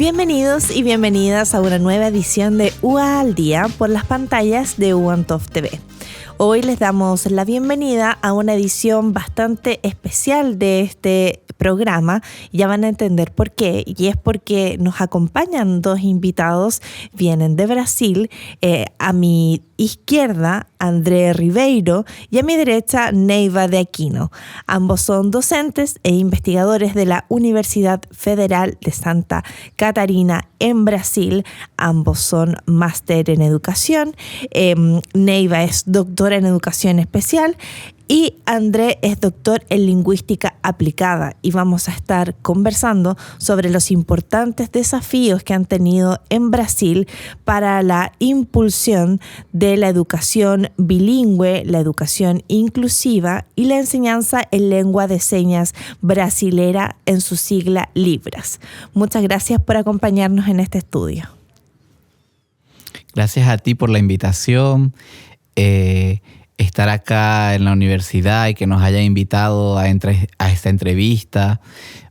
Bienvenidos y bienvenidas a una nueva edición de UA al Día por las pantallas de UANTOF TV. Hoy les damos la bienvenida a una edición bastante especial de este programa. Ya van a entender por qué, y es porque nos acompañan dos invitados, vienen de Brasil. A mi izquierda, André Ribeiro, y a mi derecha, Neiva de Aquino. Ambos son docentes e investigadores de la Universidad Federal de Santa Catarina en Brasil. Ambos son máster en educación. Neiva es doctora en educación especial y André es doctor en lingüística aplicada, y vamos a estar conversando sobre los importantes desafíos que han tenido en Brasil para la impulsión de la educación bilingüe, la educación inclusiva y la enseñanza en lengua de señas brasilera, en su sigla Libras. Muchas gracias por acompañarnos en este estudio. Gracias a ti por la invitación. Estar acá en la universidad y que nos haya invitado a esta entrevista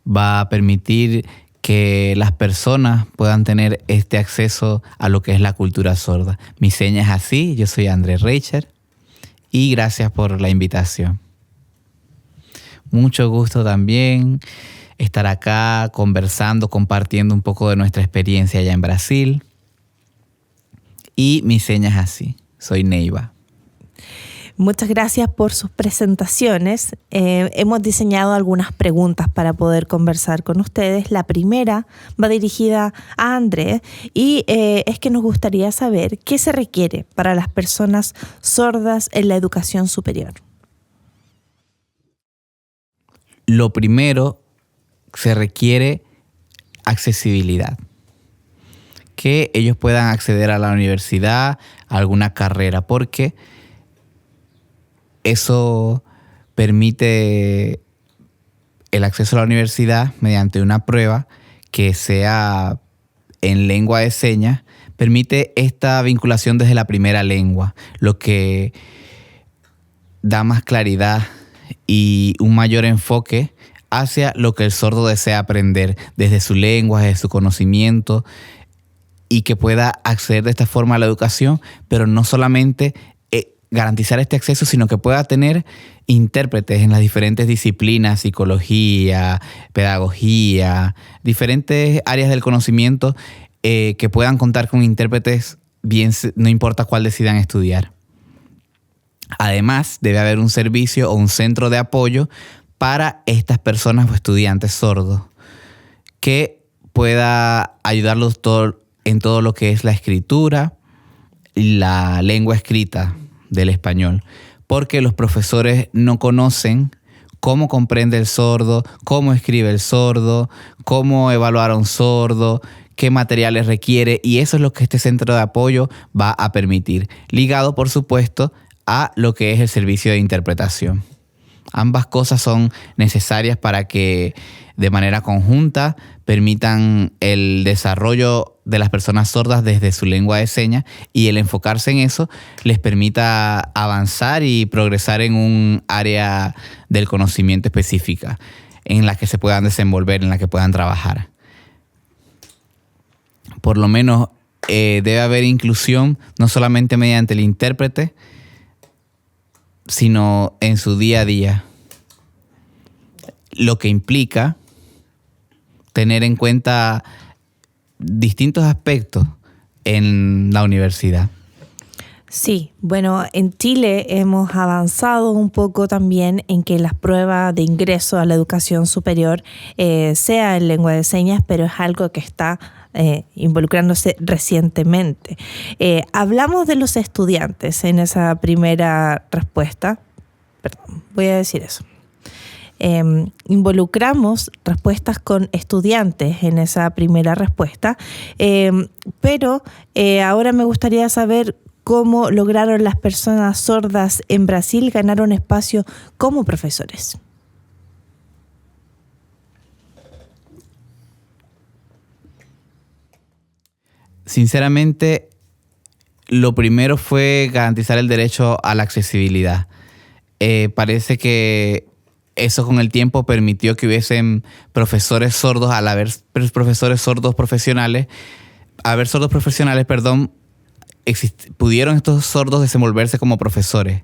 va a permitir que las personas puedan tener este acceso a lo que es la cultura sorda. Mi seña es así, yo soy André Reicher y gracias por la invitación. Mucho gusto también estar acá conversando, compartiendo un poco de nuestra experiencia allá en Brasil. Y mi seña es así, soy Neiva. Muchas gracias por sus presentaciones. Hemos diseñado algunas preguntas para poder conversar con ustedes. La primera va dirigida a André y es que nos gustaría saber qué se requiere para las personas sordas en la educación superior. Lo primero, se requiere accesibilidad. Que ellos puedan acceder a la universidad, a alguna carrera, porque eso permite el acceso a la universidad mediante una prueba que sea en lengua de señas, permite esta vinculación desde la primera lengua, lo que da más claridad y un mayor enfoque hacia lo que el sordo desea aprender desde su lengua, desde su conocimiento, y que pueda acceder de esta forma a la educación, pero no solamente garantizar este acceso, sino que pueda tener intérpretes en las diferentes disciplinas, psicología, pedagogía, diferentes áreas del conocimiento, que puedan contar con intérpretes, bien, no importa cuál decidan estudiar. Además, debe haber un servicio o un centro de apoyo para estas personas o estudiantes sordos que pueda ayudarlos en todo lo que es la escritura y la lengua escrita del español, porque los profesores no conocen cómo comprende el sordo, cómo escribe el sordo, cómo evaluar a un sordo, qué materiales requiere, y eso es lo que este centro de apoyo va a permitir, ligado por supuesto a lo que es el servicio de interpretación. Ambas cosas son necesarias para que de manera conjunta permitan el desarrollo de las personas sordas desde su lengua de señas, y el enfocarse en eso les permita avanzar y progresar en un área del conocimiento específica en la que se puedan desenvolver, en la que puedan trabajar. Por lo menos debe haber inclusión no solamente mediante el intérprete, sino en su día a día, lo que implica tener en cuenta distintos aspectos en la universidad. Sí, bueno, en Chile hemos avanzado un poco también en que las pruebas de ingreso a la educación superior sea en lengua de señas, pero es algo que está involucrándose recientemente. Hablamos de los estudiantes en esa primera respuesta. Perdón, voy a decir eso. Involucramos respuestas con estudiantes en esa primera respuesta, pero ahora me gustaría saber cómo lograron las personas sordas en Brasil ganar un espacio como profesores. Sinceramente, lo primero fue garantizar el derecho a la accesibilidad. Parece que eso con el tiempo permitió que hubiesen profesores sordos, al haber profesores sordos profesionales, pudieron estos sordos desenvolverse como profesores,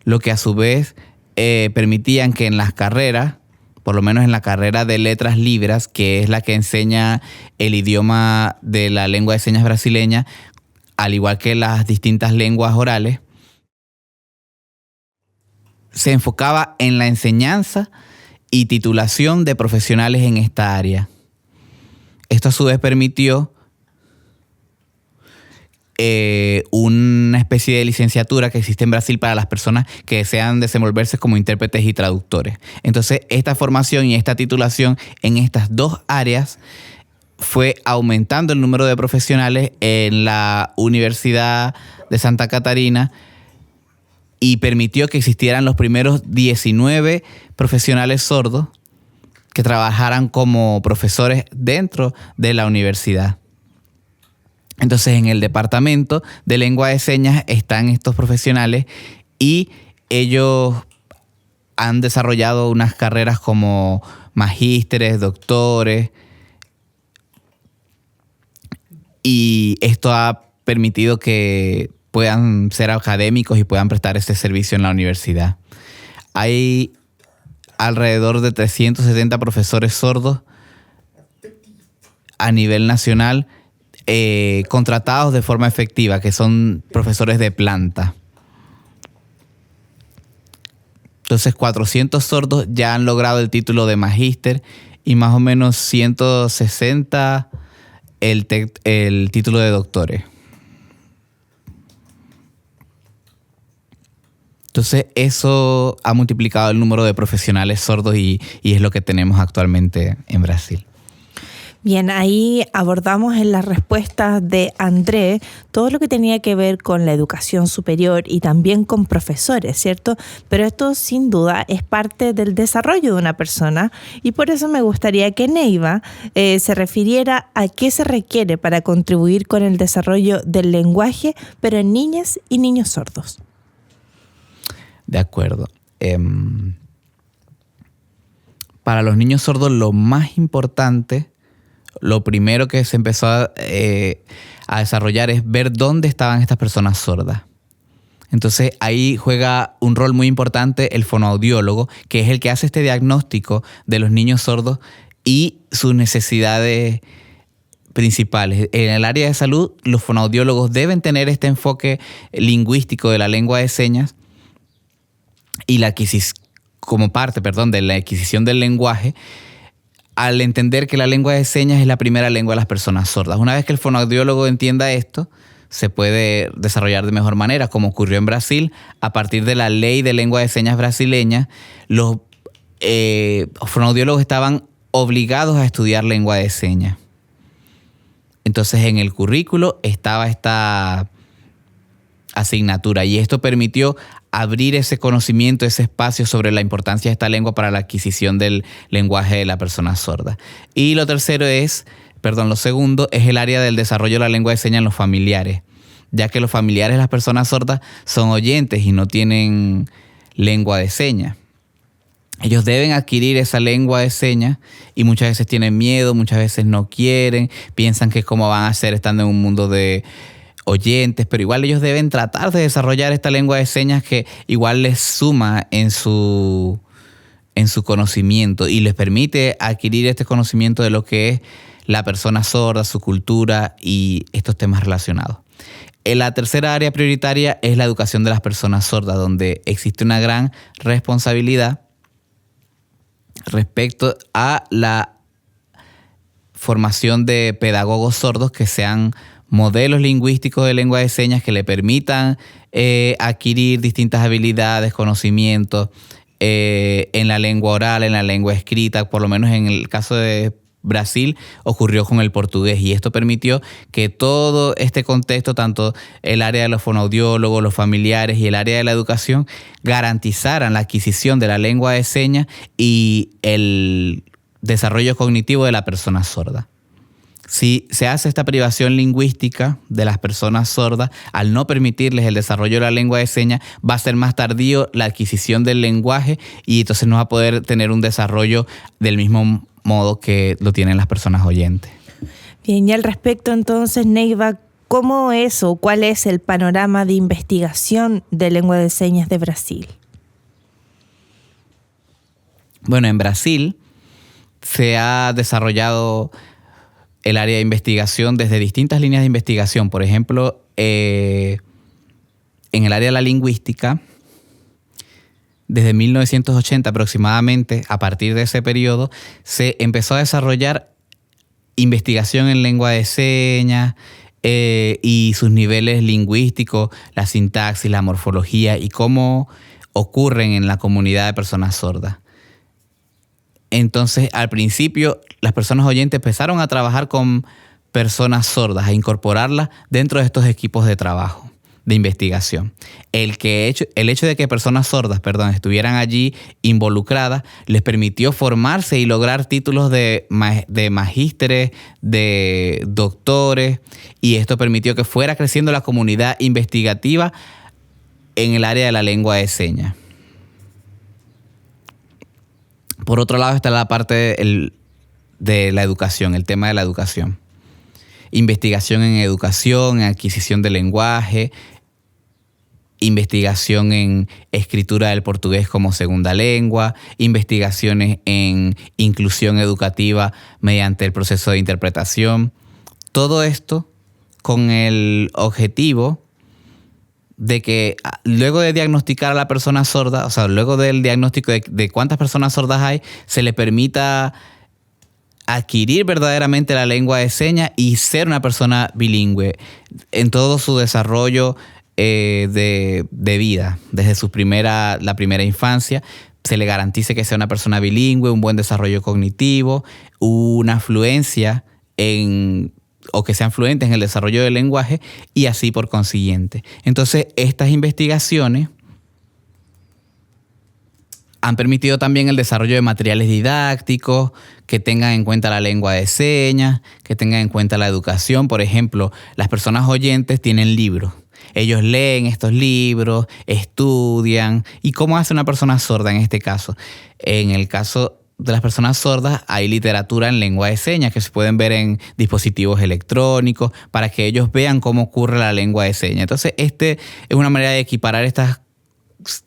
lo que a su vez permitían que en las carreras, por lo menos en la carrera de letras libres, que es la que enseña el idioma de la lengua de señas brasileña, al igual que las distintas lenguas orales, se enfocaba en la enseñanza y titulación de profesionales en esta área. Esto a su vez permitió una especie de licenciatura que existe en Brasil para las personas que desean desenvolverse como intérpretes y traductores. Entonces, esta formación y esta titulación en estas dos áreas fue aumentando el número de profesionales en la Universidad de Santa Catarina y permitió que existieran los primeros 19 profesionales sordos que trabajaran como profesores dentro de la universidad. Entonces, en el departamento de lengua de señas están estos profesionales y ellos han desarrollado unas carreras como magísteres, doctores, y esto ha permitido que puedan ser académicos y puedan prestar este servicio en la universidad. Hay alrededor de 370 profesores sordos a nivel nacional contratados de forma efectiva, que son profesores de planta. Entonces, 400 sordos ya han logrado el título de magíster y más o menos 160 el título de doctores. Entonces, eso ha multiplicado el número de profesionales sordos y es lo que tenemos actualmente en Brasil. Bien, ahí abordamos en las respuestas de André todo lo que tenía que ver con la educación superior y también con profesores, ¿cierto? Pero esto sin duda es parte del desarrollo de una persona y por eso me gustaría que Neiva se refiriera a qué se requiere para contribuir con el desarrollo del lenguaje, pero en niñas y niños sordos. De acuerdo. Para los niños sordos lo más importante, lo primero que se empezó a desarrollar es ver dónde estaban estas personas sordas. Entonces ahí juega un rol muy importante el fonoaudiólogo, que es el que hace este diagnóstico de los niños sordos y sus necesidades principales. En el área de salud, los fonoaudiólogos deben tener este enfoque lingüístico de la lengua de señas y como parte de la adquisición del lenguaje, al entender que la lengua de señas es la primera lengua de las personas sordas. Una vez que el fonoaudiólogo entienda esto, se puede desarrollar de mejor manera, como ocurrió en Brasil. A partir de la ley de lengua de señas brasileña, los fonoaudiólogos estaban obligados a estudiar lengua de señas. Entonces, en el currículo estaba esta asignatura y esto permitió abrir ese conocimiento, ese espacio sobre la importancia de esta lengua para la adquisición del lenguaje de la persona sorda. Y lo segundo es el área del desarrollo de la lengua de señas en los familiares, ya que los familiares de las personas sordas son oyentes y no tienen lengua de señas. Ellos deben adquirir esa lengua de señas y muchas veces tienen miedo, muchas veces no quieren, piensan que cómo van a hacer estando en un mundo de oyentes, pero igual ellos deben tratar de desarrollar esta lengua de señas que igual les suma en su conocimiento y les permite adquirir este conocimiento de lo que es la persona sorda, su cultura y estos temas relacionados. La tercera área prioritaria es la educación de las personas sordas, donde existe una gran responsabilidad respecto a la formación de pedagogos sordos que sean modelos lingüísticos de lengua de señas que le permitan adquirir distintas habilidades, conocimientos en la lengua oral, en la lengua escrita. Por lo menos en el caso de Brasil ocurrió con el portugués y esto permitió que todo este contexto, tanto el área de los fonoaudiólogos, los familiares y el área de la educación, garantizaran la adquisición de la lengua de señas y el desarrollo cognitivo de la persona sorda. Si se hace esta privación lingüística de las personas sordas, al no permitirles el desarrollo de la lengua de señas, va a ser más tardío la adquisición del lenguaje y entonces no va a poder tener un desarrollo del mismo modo que lo tienen las personas oyentes. Bien, y al respecto entonces, Neiva, ¿cómo es o cuál es el panorama de investigación de lengua de señas de Brasil? Bueno, en Brasil se ha desarrollado el área de investigación desde distintas líneas de investigación. Por ejemplo, en el área de la lingüística, desde 1980 aproximadamente, a partir de ese periodo, se empezó a desarrollar investigación en lengua de señas y sus niveles lingüísticos, la sintaxis, la morfología y cómo ocurren en la comunidad de personas sordas. Entonces, al principio, las personas oyentes empezaron a trabajar con personas sordas, a incorporarlas dentro de estos equipos de trabajo, de investigación. El hecho de que personas sordas, estuvieran allí involucradas, les permitió formarse y lograr títulos de magísteres, de doctores, y esto permitió que fuera creciendo la comunidad investigativa en el área de la lengua de señas. Por otro lado está la parte de la educación, el tema de la educación. Investigación en educación, en adquisición de lenguaje, investigación en escritura del portugués como segunda lengua, investigaciones en inclusión educativa mediante el proceso de interpretación. Todo esto con el objetivo de que luego de diagnosticar a la persona sorda, o sea, luego del diagnóstico de cuántas personas sordas hay, se le permita adquirir verdaderamente la lengua de señas y ser una persona bilingüe en todo su desarrollo de vida. Desde la primera infancia, se le garantice que sea una persona bilingüe, un buen desarrollo cognitivo, una fluencia o que sean fluentes en el desarrollo del lenguaje y así por consiguiente. Entonces, estas investigaciones han permitido también el desarrollo de materiales didácticos que tengan en cuenta la lengua de señas, que tengan en cuenta la educación. Por ejemplo, las personas oyentes tienen libros. Ellos leen estos libros, estudian. ¿Y cómo hace una persona sorda en este caso? En el caso de las personas sordas hay literatura en lengua de señas que se pueden ver en dispositivos electrónicos para que ellos vean cómo ocurre la lengua de señas. Entonces, es una manera de equiparar estas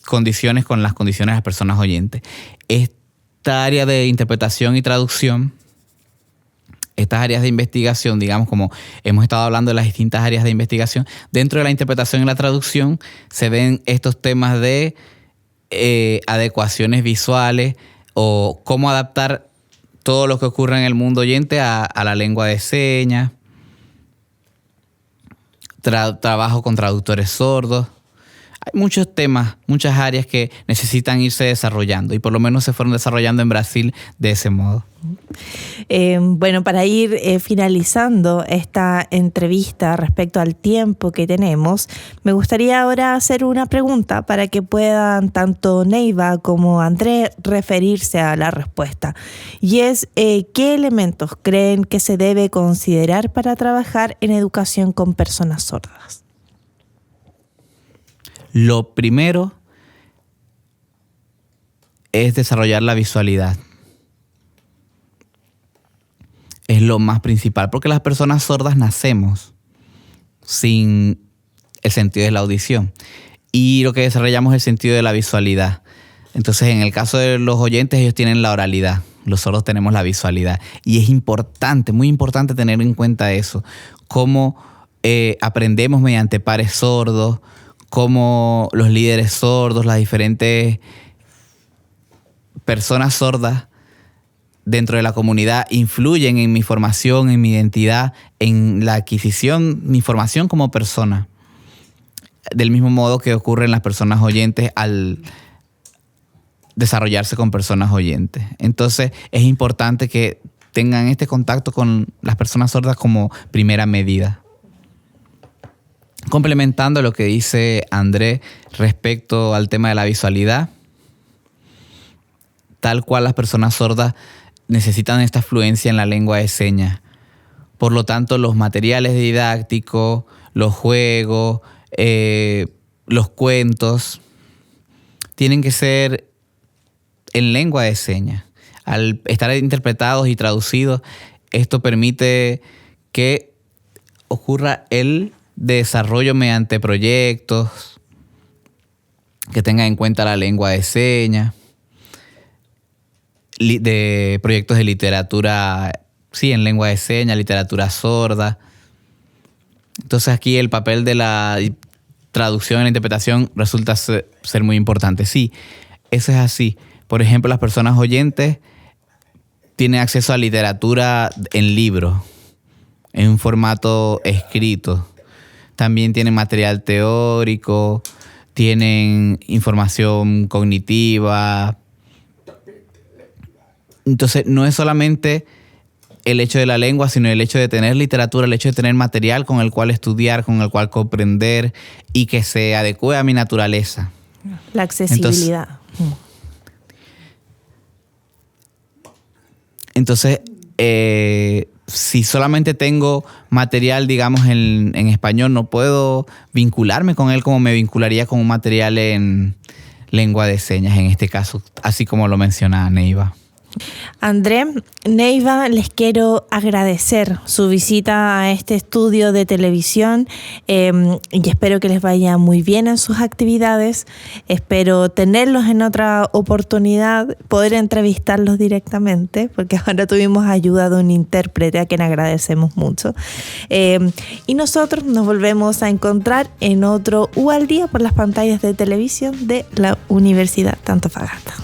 condiciones con las condiciones de las personas oyentes. Esta área de interpretación y traducción, estas áreas de investigación, digamos, como hemos estado hablando de las distintas áreas de investigación, dentro de la interpretación y la traducción se ven estos temas de adecuaciones visuales, o cómo adaptar todo lo que ocurre en el mundo oyente a la lengua de señas, trabajo con traductores sordos. Hay muchos temas, muchas áreas que necesitan irse desarrollando y por lo menos se fueron desarrollando en Brasil de ese modo. Bueno, para ir finalizando esta entrevista respecto al tiempo que tenemos, me gustaría ahora hacer una pregunta para que puedan tanto Neiva como André referirse a la respuesta. Y es, ¿qué elementos creen que se debe considerar para trabajar en educación con personas sordas? Lo primero es desarrollar la visualidad. Es lo más principal, porque las personas sordas nacemos sin el sentido de la audición y lo que desarrollamos es el sentido de la visualidad. Entonces, en el caso de los oyentes, ellos tienen la oralidad, los sordos tenemos la visualidad y es importante, muy importante tener en cuenta eso, cómo aprendemos mediante pares sordos, cómo los líderes sordos, las diferentes personas sordas dentro de la comunidad influyen en mi formación, en mi identidad, en la adquisición, mi formación como persona. Del mismo modo que ocurre en las personas oyentes al desarrollarse con personas oyentes. Entonces es importante que tengan este contacto con las personas sordas como primera medida. Complementando lo que dice André respecto al tema de la visualidad, tal cual las personas sordas necesitan esta fluencia en la lengua de señas, Por lo tanto, los materiales didácticos, los juegos, los cuentos, tienen que ser en lengua de señas. Al estar interpretados y traducidos, esto permite que ocurra el desarrollo mediante proyectos que tengan en cuenta la lengua de señas, de proyectos de literatura, sí, en lengua de señas, literatura sorda. Entonces aquí el papel de la traducción y la interpretación resulta ser muy importante. Sí, eso es así. Por ejemplo, las personas oyentes tienen acceso a literatura en libros, en un formato escrito. También tienen material teórico, tienen información cognitiva. Entonces, no es solamente el hecho de la lengua, sino el hecho de tener literatura, el hecho de tener material con el cual estudiar, con el cual comprender y que se adecue a mi naturaleza. La accesibilidad. Entonces, si solamente tengo material, digamos, en español, no puedo vincularme con él como me vincularía con un material en lengua de señas, en este caso, así como lo menciona Neiva. André, Neiva, les quiero agradecer su visita a este estudio de televisión y espero que les vaya muy bien en sus actividades. Espero tenerlos en otra oportunidad, poder entrevistarlos directamente, porque ahora tuvimos ayuda de un intérprete a quien agradecemos mucho. Y nosotros nos volvemos a encontrar en otro U al Día por las pantallas de televisión de la Universidad de Antofagasta.